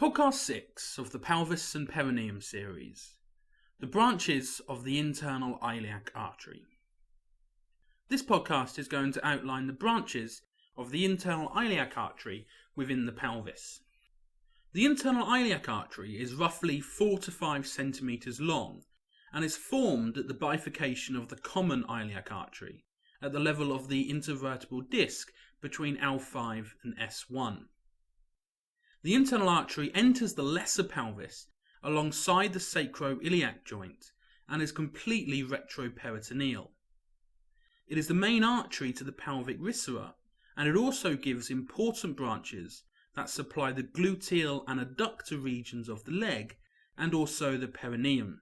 Podcast 6 of the Pelvis and Perineum series, the branches of the Internal Iliac Artery. This podcast is going to outline the branches of the Internal Iliac Artery within the pelvis. The Internal Iliac Artery is roughly 4 to 5 centimetres long and is formed at the bifurcation of the common iliac artery at the level of the intervertebral disc between L5 and S1. The internal artery enters the lesser pelvis alongside the sacroiliac joint and is completely retroperitoneal. It is the main artery to the pelvic viscera, and it also gives important branches that supply the gluteal and adductor regions of the leg and also the perineum.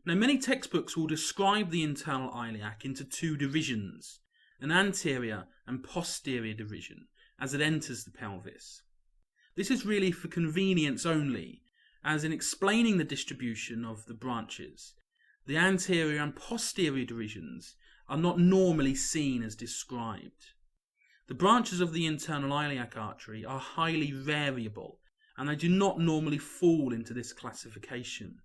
Now, many textbooks will describe the internal iliac into two divisions, an anterior and posterior division, as it enters the pelvis. This is really for convenience only, as in explaining the distribution of the branches, the anterior and posterior divisions are not normally seen as described. The branches of the internal iliac artery are highly variable, and they do not normally fall into this classification.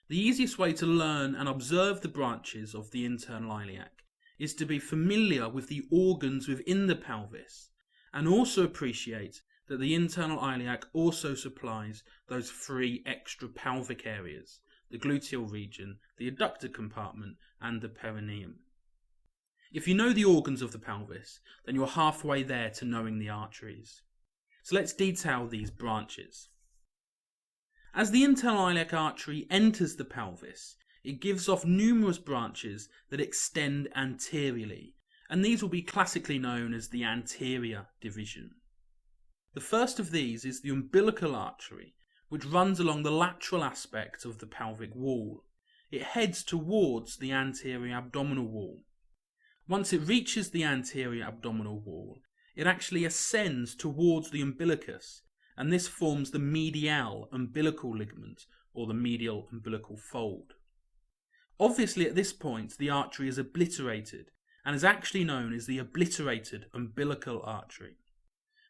The easiest way to learn and observe the branches of the internal iliac is to be familiar with the organs within the pelvis, and also appreciate that the internal iliac also supplies those three extra pelvic areas, the gluteal region, the adductor compartment, and the perineum. If you know the organs of the pelvis, then you're halfway there to knowing the arteries. So let's detail these branches. As the internal iliac artery enters the pelvis, it gives off numerous branches that extend anteriorly, and these will be classically known as the anterior division. The first of these is the umbilical artery, which runs along the lateral aspect of the pelvic wall. It heads towards the anterior abdominal wall. Once it reaches the anterior abdominal wall, it actually ascends towards the umbilicus, and this forms the medial umbilical ligament, or the medial umbilical fold. Obviously, at this point, the artery is obliterated, and is actually known as the obliterated umbilical artery.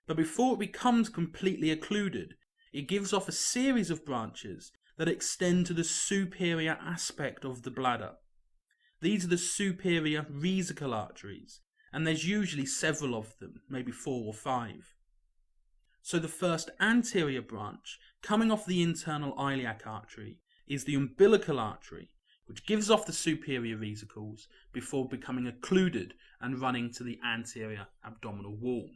But before it becomes completely occluded, it gives off a series of branches that extend to the superior aspect of the bladder. These are the superior vesical arteries, and there's usually several of them, maybe 4 or 5. So the first anterior branch coming off the internal iliac artery is the umbilical artery, which gives off the superior vesicles before becoming occluded and running to the anterior abdominal wall.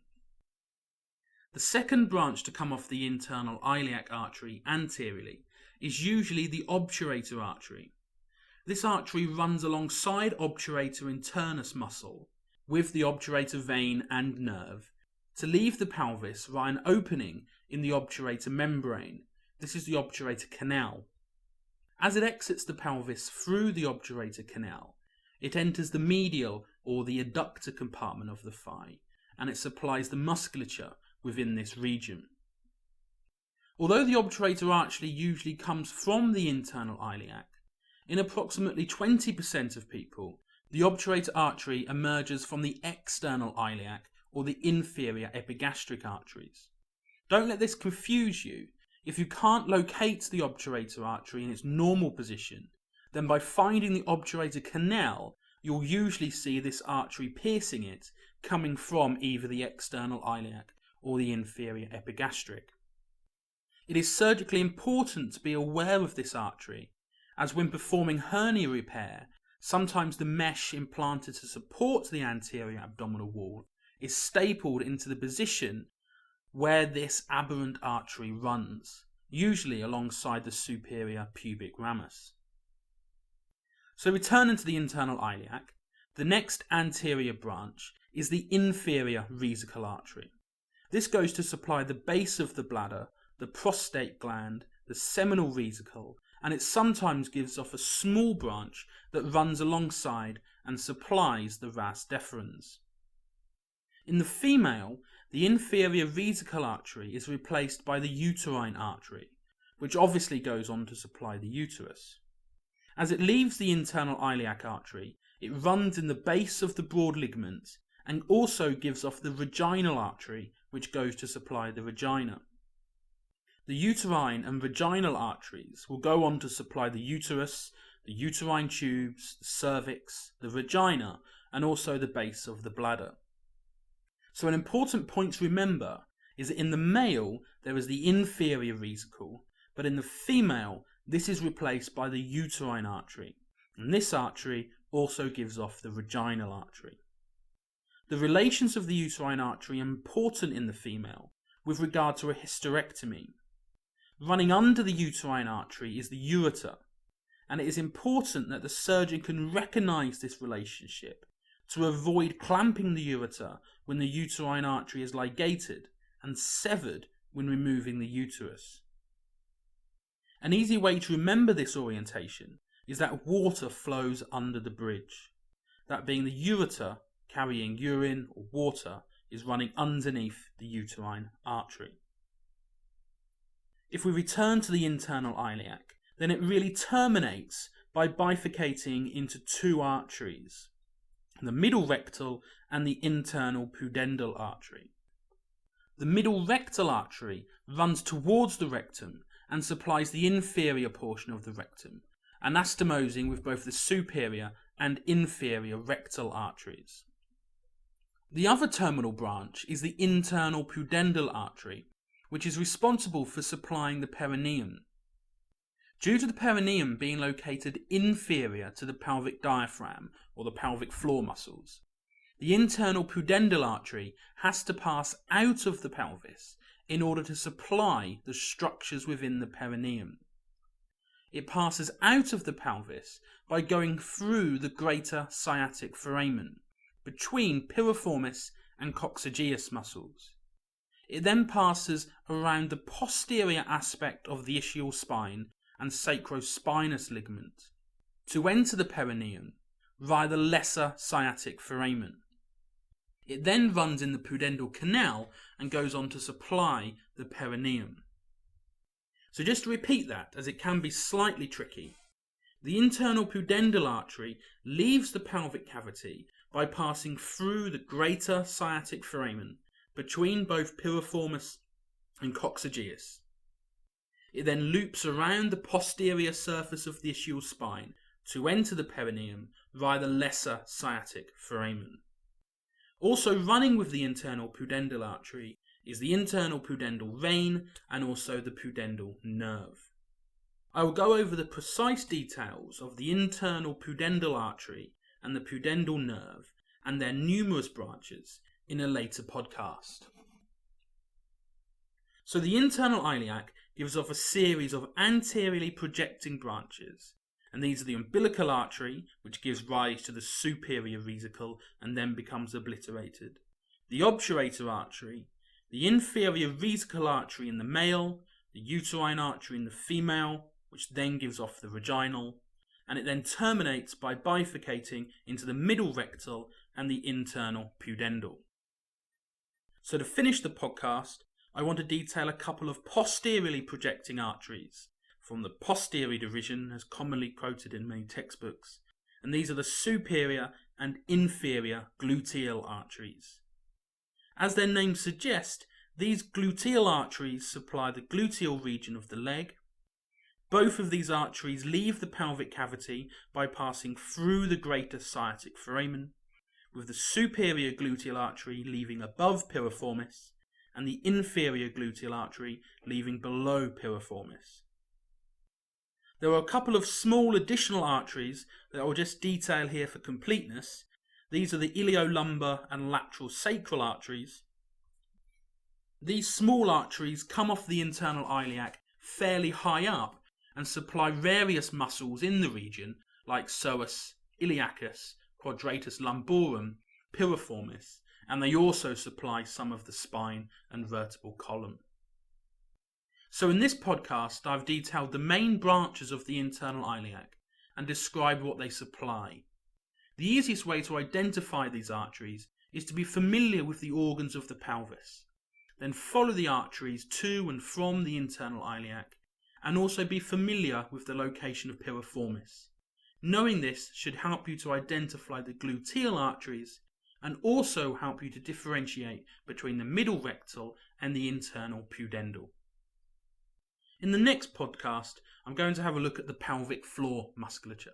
The second branch to come off the internal iliac artery anteriorly is usually the obturator artery. This artery runs alongside obturator internus muscle with the obturator vein and nerve to leave the pelvis via an opening in the obturator membrane. This is the obturator canal. As it exits the pelvis through the obturator canal, it enters the medial or the adductor compartment of the thigh, and it supplies the musculature within this region. Although the obturator artery usually comes from the internal iliac, in approximately 20% of people, the obturator artery emerges from the external iliac or the inferior epigastric arteries. Don't let this confuse you. If you can't locate the obturator artery in its normal position, then by finding the obturator canal, you'll usually see this artery piercing it, coming from either the external iliac or the inferior epigastric. It is surgically important to be aware of this artery, as when performing hernia repair, sometimes the mesh implanted to support the anterior abdominal wall is stapled into the position where this aberrant artery runs, usually alongside the superior pubic ramus. So returning to the internal iliac, the next anterior branch is the inferior vesical artery. This goes to supply the base of the bladder, the prostate gland, the seminal vesicle, and it sometimes gives off a small branch that runs alongside and supplies the vas deferens. In the female, the inferior vesical artery is replaced by the uterine artery, which obviously goes on to supply the uterus. As it leaves the internal iliac artery, it runs in the base of the broad ligament and also gives off the vaginal artery, which goes to supply the vagina. The uterine and vaginal arteries will go on to supply the uterus, the uterine tubes, the cervix, the vagina, and also the base of the bladder. So an important point to remember is that in the male there is the inferior vesicle, but in the female this is replaced by the uterine artery, and this artery also gives off the vaginal artery. The relations of the uterine artery are important in the female with regard to a hysterectomy. Running under the uterine artery is the ureter, and it is important that the surgeon can recognise this relationship to avoid clamping the ureter when the uterine artery is ligated and severed when removing the uterus. An easy way to remember this orientation is that water flows under the bridge, that being the ureter carrying urine or water is running underneath the uterine artery. If we return to the internal iliac, then it really terminates by bifurcating into two arteries, the middle rectal and the internal pudendal artery. The middle rectal artery runs towards the rectum and supplies the inferior portion of the rectum, anastomosing with both the superior and inferior rectal arteries. The other terminal branch is the internal pudendal artery, which is responsible for supplying the perineum. Due to the perineum being located inferior to the pelvic diaphragm or the pelvic floor muscles, the internal pudendal artery has to pass out of the pelvis in order to supply the structures within the perineum. It passes out of the pelvis by going through the greater sciatic foramen, between piriformis and coccygeus muscles. It then passes around the posterior aspect of the ischial spine and sacrospinous ligament to enter the perineum via the lesser sciatic foramen. It then runs in the pudendal canal and goes on to supply the perineum. So just to repeat that, as it can be slightly tricky, the internal pudendal artery leaves the pelvic cavity by passing through the greater sciatic foramen between both piriformis and coccygeus. It then loops around the posterior surface of the ischial spine to enter the perineum via the lesser sciatic foramen. Also running with the internal pudendal artery is the internal pudendal vein and also the pudendal nerve. I will go over the precise details of the internal pudendal artery and the pudendal nerve and their numerous branches in a later podcast. So the internal iliac gives off a series of anteriorly projecting branches, and these are the umbilical artery, which gives rise to the superior vesicle and then becomes obliterated, the obturator artery, the inferior vesical artery in the male, the uterine artery in the female, which then gives off the vaginal, and it then terminates by bifurcating into the middle rectal and the internal pudendal. So to finish the podcast, I want to detail a couple of posteriorly projecting arteries from the posterior division, as commonly quoted in many textbooks, and these are the superior and inferior gluteal arteries. As their names suggest, these gluteal arteries supply the gluteal region of the leg. Both of these arteries leave the pelvic cavity by passing through the greater sciatic foramen, with the superior gluteal artery leaving above piriformis and the inferior gluteal artery leaving below piriformis. There are a couple of small additional arteries that I will just detail here for completeness. These are the iliolumbar and lateral sacral arteries. These small arteries come off the internal iliac fairly high up and supply various muscles in the region like psoas, iliacus, quadratus lumborum, piriformis, and they also supply some of the spine and vertebral column. So in this podcast, I've detailed the main branches of the internal iliac and described what they supply. The easiest way to identify these arteries is to be familiar with the organs of the pelvis, then follow the arteries to and from the internal iliac, and also be familiar with the location of piriformis. Knowing this should help you to identify the gluteal arteries and also help you to differentiate between the middle rectal and the internal pudendal. In the next podcast, I'm going to have a look at the pelvic floor musculature.